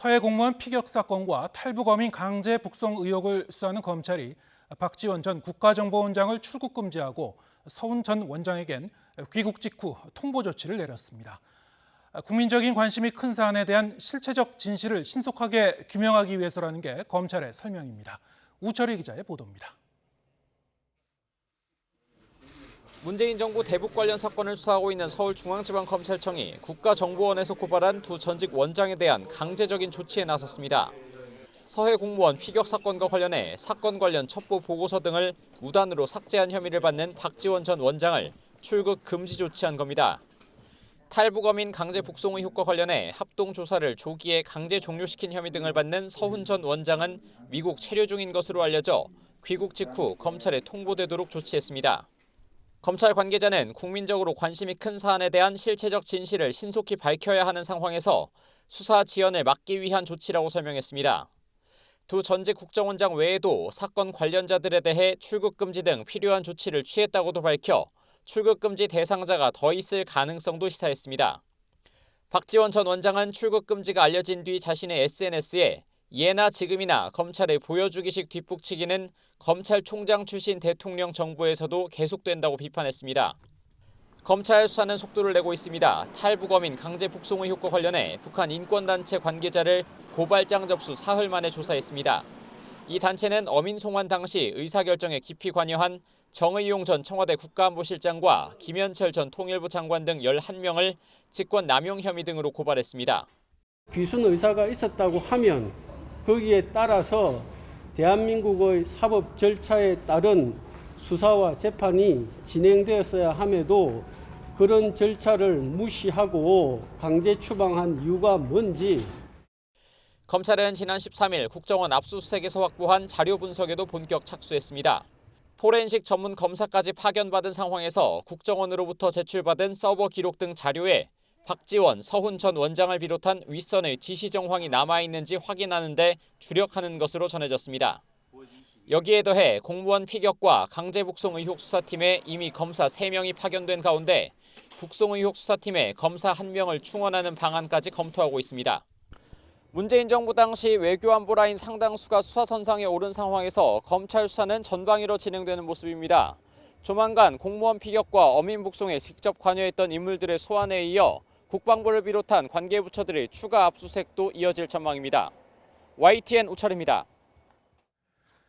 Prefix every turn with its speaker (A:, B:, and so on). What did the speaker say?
A: 서해 공무원 피격 사건과 탈북어민 강제 북송 의혹을 수사하는 검찰이 박지원 전 국가정보원장을 출국 금지하고 서훈 전 원장에겐 귀국 직후 통보 조치를 내렸습니다. 국민적인 관심이 큰 사안에 대한 실체적 진실을 신속하게 규명하기 위해서라는 게 검찰의 설명입니다. 우철희 기자의 보도입니다.
B: 문재인 정부 대북 관련 사건을 수사하고 있는 서울중앙지방검찰청이 국가정보원에서 고발한 두 전직 원장에 대한 강제적인 조치에 나섰습니다. 서해 공무원 피격 사건과 관련해 사건 관련 첩보 보고서 등을 무단으로 삭제한 혐의를 받는 박지원 전 원장을 출국 금지 조치한 겁니다. 탈북어민 강제 북송 의혹과 관련해 합동 조사를 조기에 강제 종료시킨 혐의 등을 받는 서훈 전 원장은 미국 체류 중인 것으로 알려져 귀국 직후 검찰에 통보되도록 조치했습니다. 검찰 관계자는 국민적으로 관심이 큰 사안에 대한 실체적 진실을 신속히 밝혀야 하는 상황에서 수사 지연을 막기 위한 조치라고 설명했습니다. 두 전직 국정원장 외에도 사건 관련자들에 대해 출국 금지 등 필요한 조치를 취했다고도 밝혀 출국 금지 대상자가 더 있을 가능성도 시사했습니다. 박지원 전 원장은 출국 금지가 알려진 뒤 자신의 SNS에 예나 지금이나 검찰에 보여주기식 뒷북치기는 검찰총장 출신 대통령 정부에서도 계속된다고 비판했습니다. 검찰 수사는 속도를 내고 있습니다. 탈북어민 강제 북송 의혹과 관련해 북한 인권단체 관계자를 고발장 접수 사흘 만에 조사했습니다. 이 단체는 어민 송환 당시 의사결정에 깊이 관여한 정의용 전 청와대 국가안보실장과 김현철 전 통일부 장관 등 11명을 직권 남용 혐의 등으로 고발했습니다.
C: 귀순 의사가 있었다고 하면 거기에 따라서 대한민국의 사법 절차에 따른 수사와 재판이 진행되었어야 함에도 그런 절차를 무시하고 강제 추방한 이유가 뭔지.
B: 검찰은 지난 13일 국정원 압수수색에서 확보한 자료 분석에도 본격 착수했습니다. 포렌식 전문 검사까지 파견받은 상황에서 국정원으로부터 제출받은 서버 기록 등 자료에 박지원, 서훈 전 원장을 비롯한 윗선의 지시 정황이 남아있는지 확인하는 데 주력하는 것으로 전해졌습니다. 여기에 더해 공무원 피격과 강제 북송 의혹 수사팀에 이미 검사 3명이 파견된 가운데 북송 의혹 수사팀에 검사 1명을 충원하는 방안까지 검토하고 있습니다. 문재인 정부 당시 외교안보 라인 상당수가 수사선상에 오른 상황에서 검찰 수사는 전방위로 진행되는 모습입니다. 조만간 공무원 피격과 어민 북송에 직접 관여했던 인물들의 소환에 이어 국방부를 비롯한 관계부처들의 추가 압수수색도 이어질 전망입니다. YTN 우철입니다.